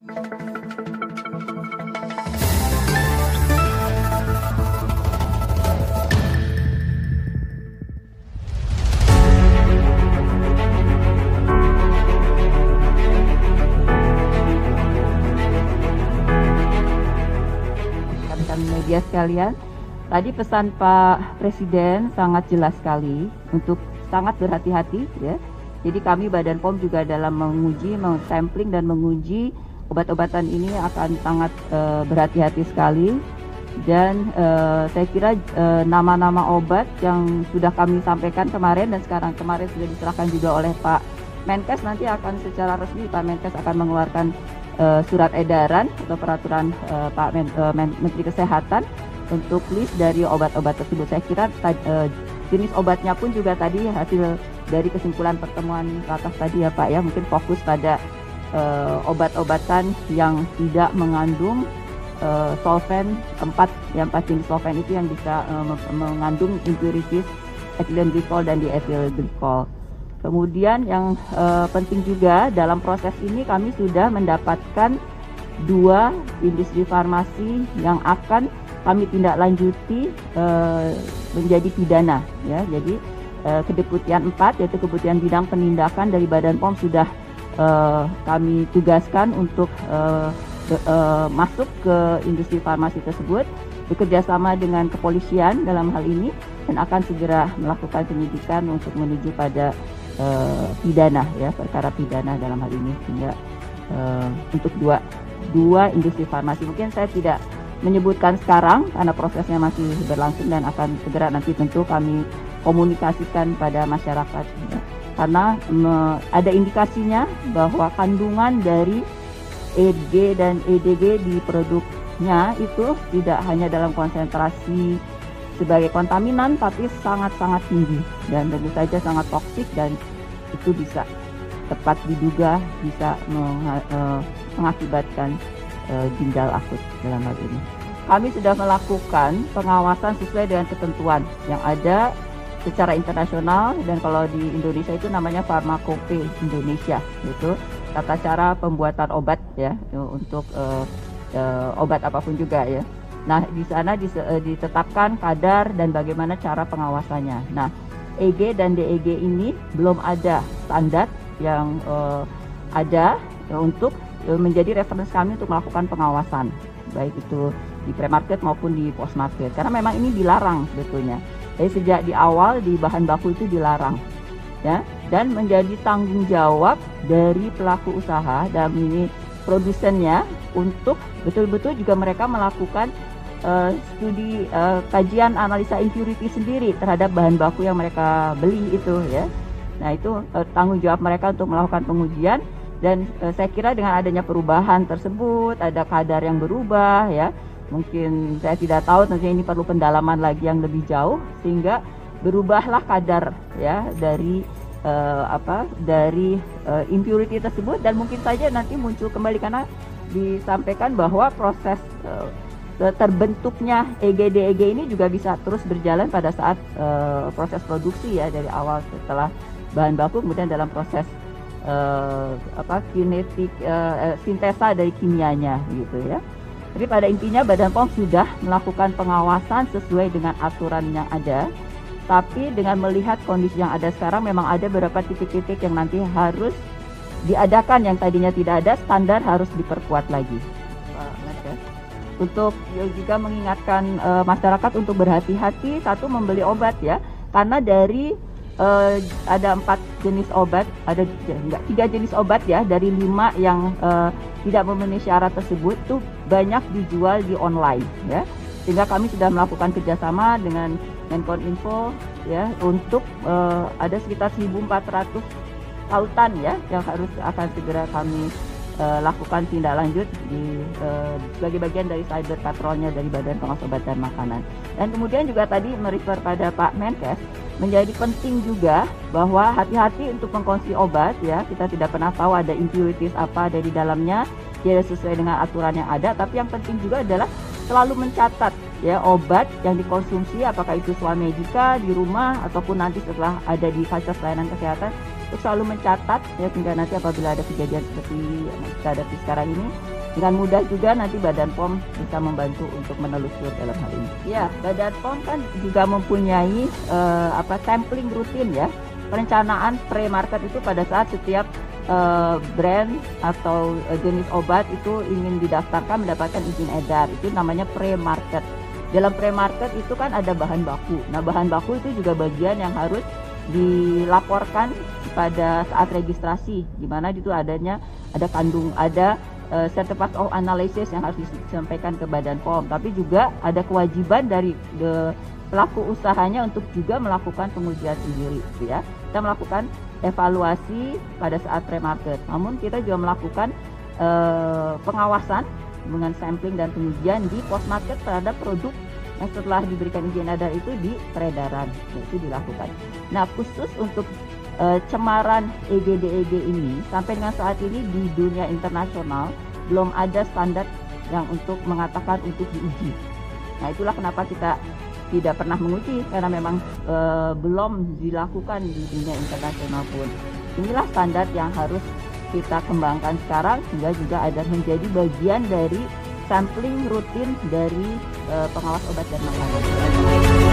Media sekalian, tadi pesan Pak Presiden sangat jelas sekali untuk sangat berhati-hati ya. Jadi kami Badan POM juga dalam menguji, sampling dan menguji obat-obatan ini akan sangat berhati-hati sekali. Dan saya kira nama-nama obat yang sudah kami sampaikan kemarin dan kemarin sudah diserahkan juga oleh Pak Menkes, nanti akan secara resmi Pak Menkes akan mengeluarkan surat edaran atau peraturan Pak Menteri Kesehatan untuk list dari obat-obat tersebut. Saya kira jenis obatnya pun juga tadi hasil dari kesimpulan pertemuan atas tadi ya Pak ya, mungkin fokus pada obat-obatan yang tidak mengandung solvent 4 jenis solvent itu yang bisa mengandung impurities ethylene glycol dan diethyl glycol. Kemudian yang penting juga dalam proses ini kami sudah mendapatkan 2 industri farmasi yang akan kami tindak lanjuti menjadi pidana ya. Jadi kedeputian 4 yaitu Kedeputian Bidang Penindakan dari Badan POM sudah kami tugaskan untuk masuk ke industri farmasi tersebut bekerjasama dengan kepolisian dalam hal ini dan akan segera melakukan penyidikan untuk menuju pada pidana ya, perkara pidana dalam hal ini, sehingga untuk dua industri farmasi. Mungkin saya tidak menyebutkan sekarang karena prosesnya masih berlangsung dan akan segera nanti tentu kami komunikasikan pada masyarakat ya. Karena ada indikasinya bahwa kandungan dari EG dan EDG di produknya itu tidak hanya dalam konsentrasi sebagai kontaminan tapi sangat-sangat tinggi dan tentu saja sangat toksik dan itu bisa tepat diduga bisa mengakibatkan ginjal akut dalam hal ini. Kami sudah melakukan pengawasan sesuai dengan ketentuan yang ada secara internasional dan kalau di Indonesia itu namanya Farmakope Indonesia, itu tata cara pembuatan obat ya untuk obat apapun juga ya. Nah, di sana ditetapkan kadar dan bagaimana cara pengawasannya. Nah, EG dan DEG ini belum ada standar yang ada untuk menjadi referensi kami untuk melakukan pengawasan, baik itu di pre-market maupun di post-market. Karena memang ini dilarang sebetulnya. Jadi sejak di awal di bahan baku itu dilarang, ya, dan menjadi tanggung jawab dari pelaku usaha dalam ini produsennya untuk betul-betul juga mereka melakukan studi kajian analisa impurity sendiri terhadap bahan baku yang mereka beli itu ya. Nah itu tanggung jawab mereka untuk melakukan pengujian dan saya kira dengan adanya perubahan tersebut ada kadar yang berubah ya. Mungkin saya tidak tahu tentunya ini perlu pendalaman lagi yang lebih jauh sehingga berubahlah kadar ya dari impurity tersebut dan mungkin saja nanti muncul kembali karena disampaikan bahwa proses terbentuknya EG-DEG ini juga bisa terus berjalan pada saat proses produksi ya dari awal setelah bahan baku kemudian dalam proses kinetik sintesa dari kimianya gitu ya. Jadi pada intinya Badan POM sudah melakukan pengawasan sesuai dengan aturan yang ada. Tapi dengan melihat kondisi yang ada sekarang memang ada beberapa titik-titik yang nanti harus diadakan yang tadinya tidak ada, standar harus diperkuat lagi. Untuk juga mengingatkan masyarakat untuk berhati-hati satu membeli obat ya, karena dari ada 4 jenis obat, ada 3 jenis obat ya dari 5 yang tidak memenuhi syarat tersebut tuh banyak dijual di online ya, sehingga kami sudah melakukan kerjasama dengan Menkominfo ya untuk ada sekitar 1.400 tautan ya yang akan segera kami lakukan tindak lanjut sebagai bagian dari cyber patrolnya dari Badan Pengawas Obat dan Makanan. Dan kemudian juga tadi merefer pada Pak Menkes, menjadi penting juga bahwa hati-hati untuk mengkonsumsi obat ya, kita tidak pernah tahu ada impurities apa ada di dalamnya, tidak sesuai dengan aturan yang ada, tapi yang penting juga adalah selalu mencatat ya obat yang dikonsumsi apakah itu swamedika di rumah ataupun nanti setelah ada di fasilitas pelayanan kesehatan, untuk selalu mencatat ya sehingga nanti apabila ada kejadian seperti yang kita hadapi sekarang ini dengan mudah juga nanti Badan POM bisa membantu untuk menelusur dalam hal ini. Ya, Badan POM kan juga mempunyai sampling rutin ya, perencanaan pre-market itu pada saat setiap brand atau jenis obat itu ingin didaftarkan mendapatkan izin edar, itu namanya pre-market. Dalam pre-market itu kan ada bahan baku. Nah, bahan baku itu juga bagian yang harus dilaporkan pada saat registrasi, di mana itu ada certificate of analysis yang harus disampaikan ke Badan POM, tapi juga ada kewajiban dari pelaku usahanya untuk juga melakukan pengujian sendiri, gitu ya. Kita melakukan evaluasi pada saat pre-market, namun kita juga melakukan pengawasan dengan sampling dan pengujian di post-market terhadap produk yang setelah diberikan izin edar itu di peredaran, itu dilakukan. Nah, khusus untuk cemaran EGDEG ini sampai dengan saat ini di dunia internasional belum ada standar yang untuk mengatakan untuk diuji. Nah, itulah kenapa kita tidak pernah menguji, karena memang belum dilakukan di dunia internasional pun. Inilah standar yang harus kita kembangkan sekarang sehingga juga ada menjadi bagian dari sampling rutin dari pengawas obat dan makanan.